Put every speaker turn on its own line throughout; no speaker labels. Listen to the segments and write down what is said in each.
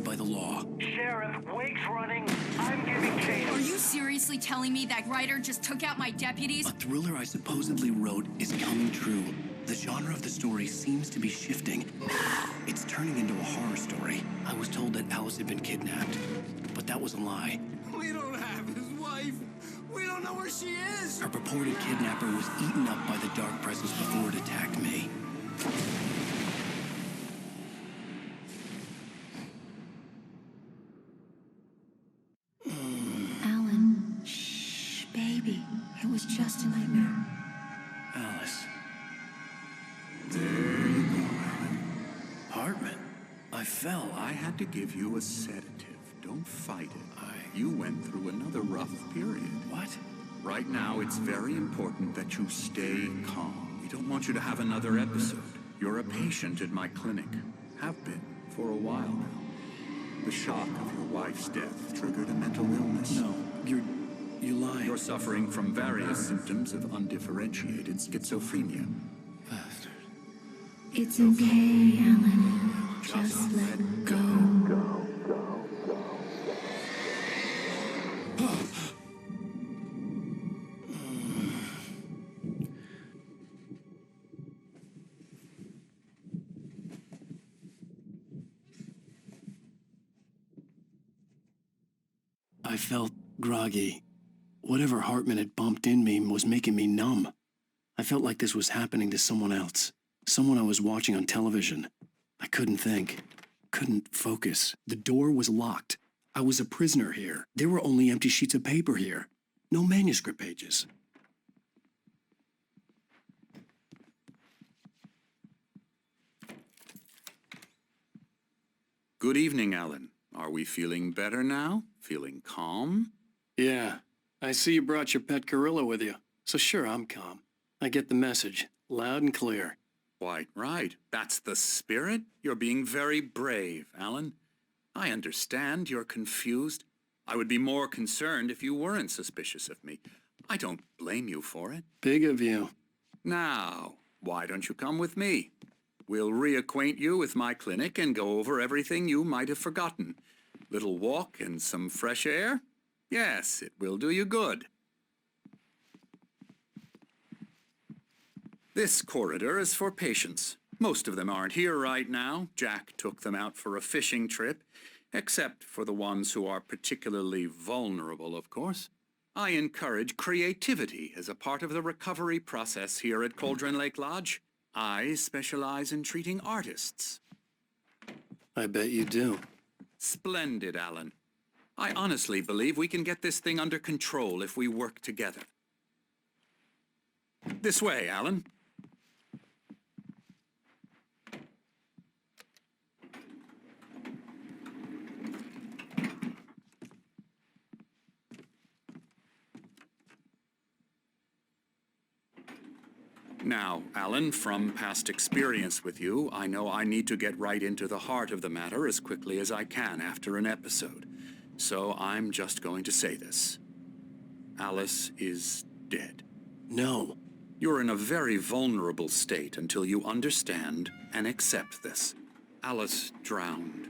by the law.
Sheriff, Wake's running. I'm giving chase.
Are you seriously telling me that writer just took out my deputies?
A thriller I supposedly wrote is coming true. The genre of the story seems to be shifting. It's turning into a horror story. I was told that Alice had been kidnapped, but that was a lie.
We don't have his wife. We don't know where she is.
Her purported kidnapper was eaten up by the dark presence before it attacked me.
Alan, shh, baby. It was just a nightmare.
Alice.
There you go, Alan.
Hartman. I fell.
I had to give you a sedative. Don't fight it. You went through another rough period.
What?
Right now, it's very important that you stay calm. We don't want you to have another episode. You're a patient at my clinic. Have been for a while now. The shock of your wife's death triggered a mental illness.
No, you lied.
You're suffering from various symptoms of undifferentiated schizophrenia.
Bastard.
It's okay, Alan. Just let go.
I felt groggy. Whatever Hartman had bumped in me was making me numb. I felt like this was happening to someone else. Someone I was watching on television. I couldn't think. Couldn't focus. The door was locked. I was a prisoner here. There were only empty sheets of paper here. No manuscript pages.
Good evening, Alan. Are we feeling better now? Feeling calm?
Yeah. I see you brought your pet gorilla with you. So sure, I'm calm. I get the message. Loud and clear.
Quite right. That's the spirit. You're being very brave, Alan. I understand you're confused. I would be more concerned if you weren't suspicious of me. I don't blame you for it.
Big of you.
Now, why don't you come with me? We'll reacquaint you with my clinic and go over everything you might have forgotten. Little walk and some fresh air? Yes, it will do you good. This corridor is for patients. Most of them aren't here right now. Jack took them out for a fishing trip, except for the ones who are particularly vulnerable, of course. I encourage creativity as a part of the recovery process here at Cauldron Lake Lodge. I specialize in treating artists.
I bet you do.
Splendid, Alan. I honestly believe we can get this thing under control if we work together. This way, Alan. Now, Alan, from past experience with you, I know I need to get right into the heart of the matter as quickly as I can after an episode. So I'm just going to say this. Alice is dead.
No.
You're in a very vulnerable state until you understand and accept this. Alice drowned,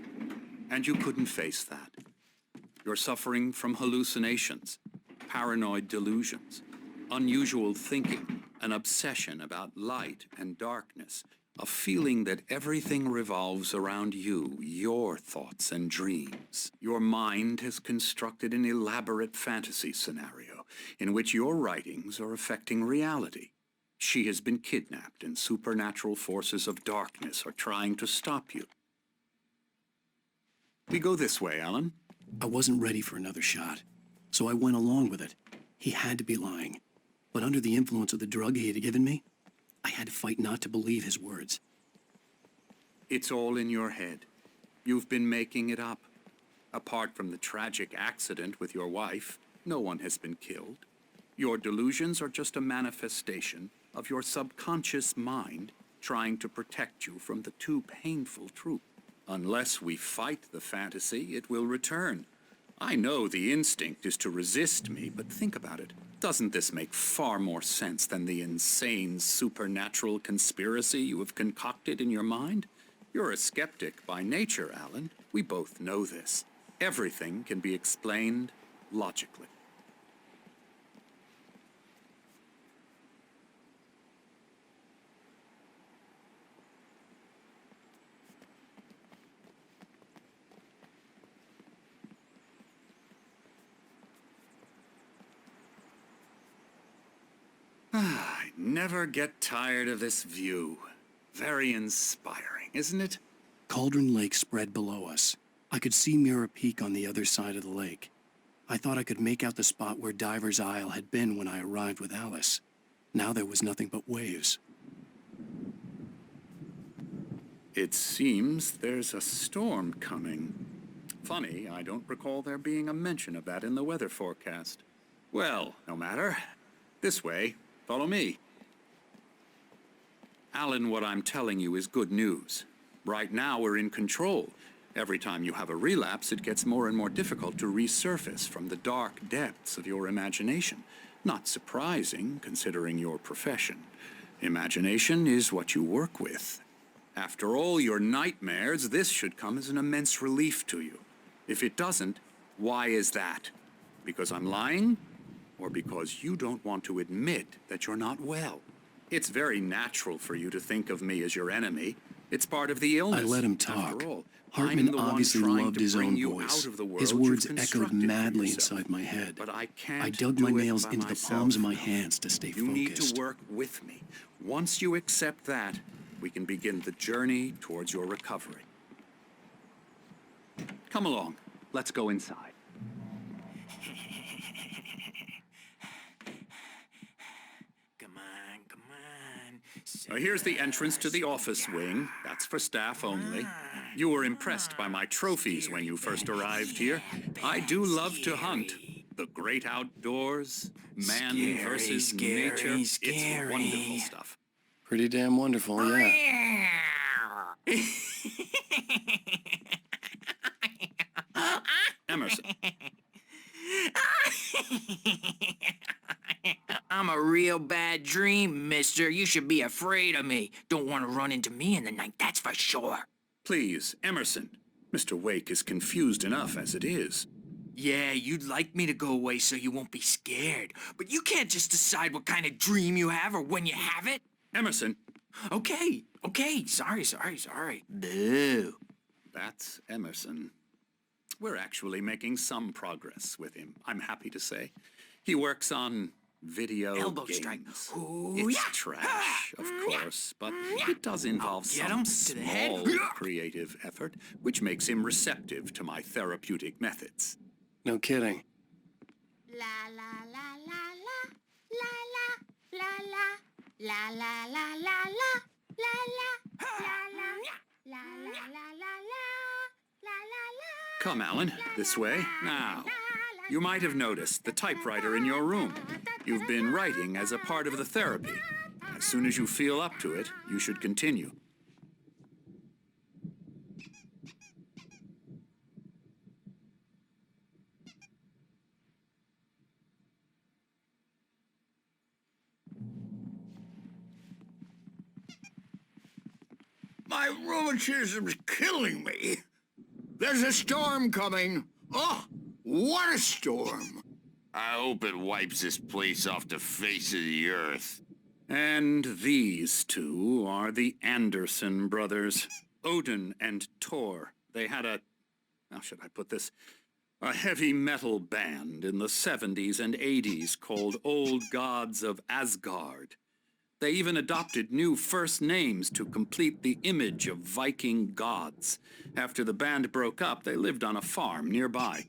and you couldn't face that. You're suffering from hallucinations, paranoid delusions, unusual thinking, an obsession about light and darkness, a feeling that everything revolves around you, your thoughts and dreams. Your mind has constructed an elaborate fantasy scenario in which your writings are affecting reality. She has been kidnapped and supernatural forces of darkness are trying to stop you. We go this way, Alan.
I wasn't ready for another shot, so I went along with it. He had to be lying. But under the influence of the drug he had given me, I had to fight not to believe his words.
It's all in your head. You've been making it up. Apart from the tragic accident with your wife, no one has been killed. Your delusions are just a manifestation of your subconscious mind trying to protect you from the too painful truth. Unless we fight the fantasy, it will return. I know the instinct is to resist me, but think about it. Doesn't this make far more sense than the insane supernatural conspiracy you have concocted in your mind? You're a skeptic by nature, Alan. We both know this. Everything can be explained logically. I never get tired of this view. Very inspiring, isn't it?
Cauldron Lake spread below us. I could see Mirror Peak on the other side of the lake. I thought I could make out the spot where Diver's Isle had been when I arrived with Alice. Now there was nothing but waves.
It seems there's a storm coming. Funny, I don't recall there being a mention of that in the weather forecast. Well, no matter. This way. Follow me. Alan, what I'm telling you is good news. Right now, we're in control. Every time you have a relapse, it gets more and more difficult to resurface from the dark depths of your imagination. Not surprising, considering your profession. Imagination is what you work with. After all your nightmares, this should come as an immense relief to you. If it doesn't, why is that? Because I'm lying? Or because you don't want to admit that you're not well? It's very natural for you to think of me as your enemy. It's part of the illness.
I let him talk.
After all,
Hartman
I'm the one
obviously
trying
loved
to
his
bring
own
you
voice.
out of the world
His
you've
words echoed
constructed for
madly
yourself.
inside my head.
But I can't
I dug
do
my
it
nails
by
into the
myself.
palms of my hands to stay
You need
focused.
to work with me. Once you accept that, we can begin the journey towards your recovery. Come along. Let's go inside.
Come on.
Now, here's the entrance to the office wing. That's for staff only. You were impressed by my trophies when you first arrived here. I do love to hunt. The great outdoors, man versus nature. It's wonderful stuff.
Pretty damn wonderful, yeah.
Emerson,
I'm a real bad dream, mister. You should be afraid of me. Don't want to run into me in the night, that's for sure.
please, Emerson. Mr. Wake is confused enough as it is.
Yeah, you'd like me to go away so you won't be scared. But you can't just decide what kind of dream you have or when you have it.
Emerson,
Okay. Sorry. Boo.
that's Emerson. We're actually making some progress with him, I'm happy to say. He works on video
Elbow
games.
strike. Ooh,
It's
yeah.
trash, of course, but it does involve
Get
some
him to the head.
small creative effort, which makes him receptive to my therapeutic methods.
No kidding.
La la la la la la la la la la la la la la la la la la.
Come, Alan, this way. Now, you might have noticed the typewriter in your room. You've been writing as a part of the therapy. As soon as you feel up to it, you should continue.
My rheumatism's killing me. There's a storm coming. Oh, what a storm.
I hope it wipes this place off the face of the earth.
And these two are the Anderson brothers, Odin and Thor. They had how should I put this? A heavy metal band in the 70s and 80s called Old Gods of Asgard. They even adopted new first names to complete the image of Viking gods. After the band broke up, they lived on a farm nearby.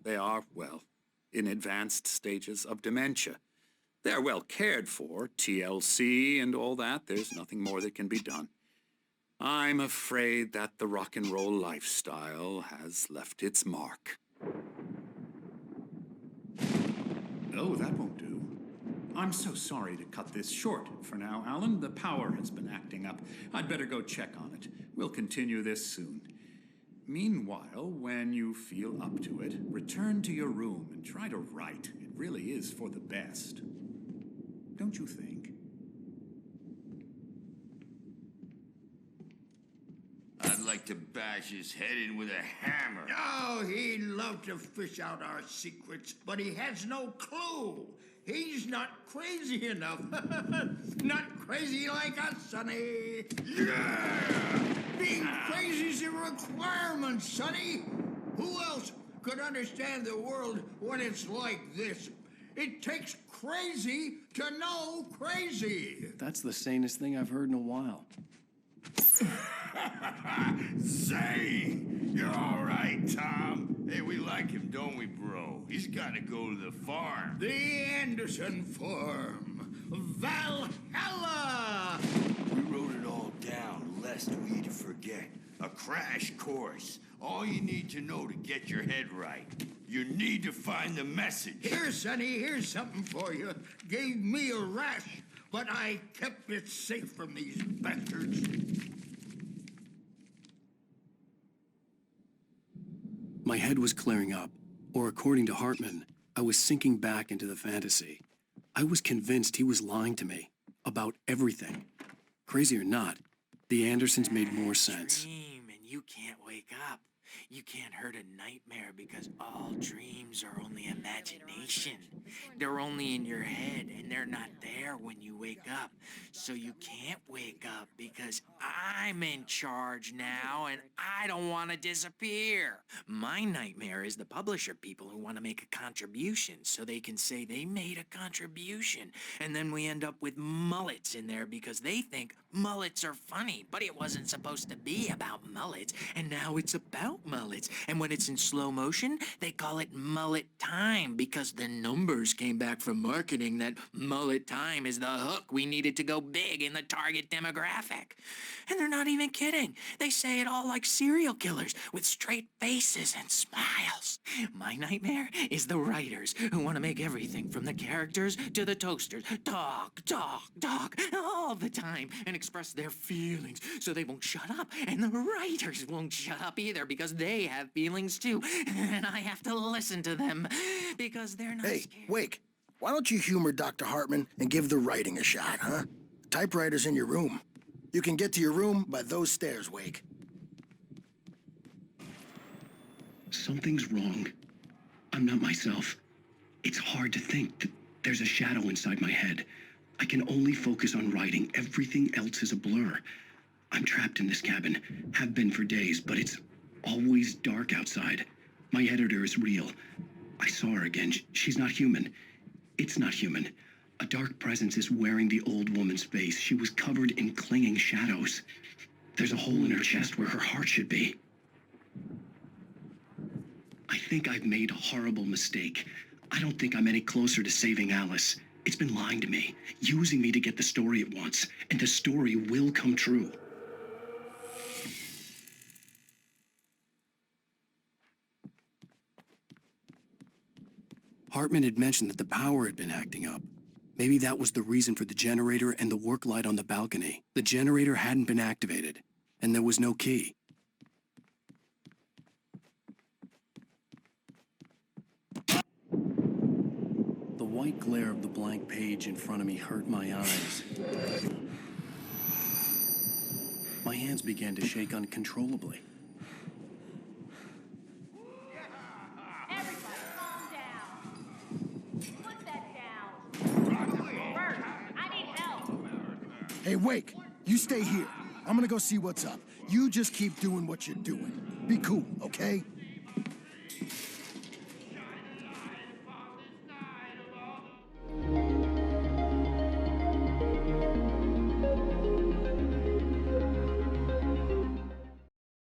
They are, well, in advanced stages of dementia. They're well cared for, TLC and all that. There's nothing more that can be done. I'm afraid that the rock and roll lifestyle has left its mark. Oh, that won't do. I'm so sorry to cut this short for now, Alan. The power has been acting up. I'd better go check on it. We'll continue this soon. Meanwhile, when you feel up to it, return to your room and try to write. It really is for the best. Don't you think?
I'd like like to bash his head in with a hammer.
Oh, he'd love to fish out our secrets, but he has no clue. He's not crazy enough. Not crazy like us, Sonny. Yeah! Being crazy's a requirement, Sonny. Who else could understand the world when it's like this? It takes crazy to know crazy.
That's the sanest thing I've heard in a while.
Say, you're all right, Tom. Hey, we like him, don't we, bro? He's got to go to the farm.
The Anderson Farm. Valhalla!
We wrote it all down, lest we'd forget. A crash course. All you need to know to get your head right. You need to find the message.
Here, Sonny, here's something for you. Gave me a rash, but I kept it safe from these bastards.
My head was clearing up, or according to Hartman, I was sinking back into the fantasy. I was convinced he was lying to me about everything. Crazy or not, the Andersons made more sense.
Dream and you can't wake up. You can't hurt a nightmare because all dreams are only imagination. They're only in your head and they're not there when you wake up. So you can't wake up because I'm in charge now and I don't want to disappear. My nightmare is the publisher people who want to make a contribution so they can say they made a contribution. And then we end up with mullets in there because they think mullets are funny, but it wasn't supposed to be about mullets, and now it's about mullets. And when it's in slow motion, they call it mullet time because the numbers came back from marketing that mullet time is the hook we needed to go big in the target demographic. And they're not even kidding. They say it all like serial killers with straight faces and smiles. My nightmare is the writers who want to make everything from the characters to the toasters talk all the time and express their feelings so they won't shut up, and the writers won't shut up either because they have feelings too, and I have to listen to them because they're not scared.
Wake, why don't you humor Dr. Hartman and give the writing a shot, huh? The typewriter's in your room. You can get to your room by those stairs, Wake.
Something's wrong. I'm not myself. It's hard to think that there's a shadow inside my head. I can only focus on writing. Everything else is a blur. I'm trapped in this cabin. Have been for days, but it's always dark outside. My editor is real. I saw her again. She's not human. It's not human. A dark presence is wearing the old woman's face. She was covered in clinging shadows. There's a hole in her chest where her heart should be. I think I've made a horrible mistake. I don't think I'm any closer to saving Alice. It's been lying to me, using me to get the story it wants, and the story will come true. Hartman had mentioned that the power had been acting up. Maybe that was the reason for the generator and the work light on the balcony. The generator hadn't been activated, and there was no key. The white glare of the blank page in front of me hurt my eyes. My hands began to shake uncontrollably.
Everybody, calm down. Put that down. Bert, I need help.
Hey, Wake, you stay here. I'm gonna go see what's up. You just keep doing what you're doing. Be cool, okay?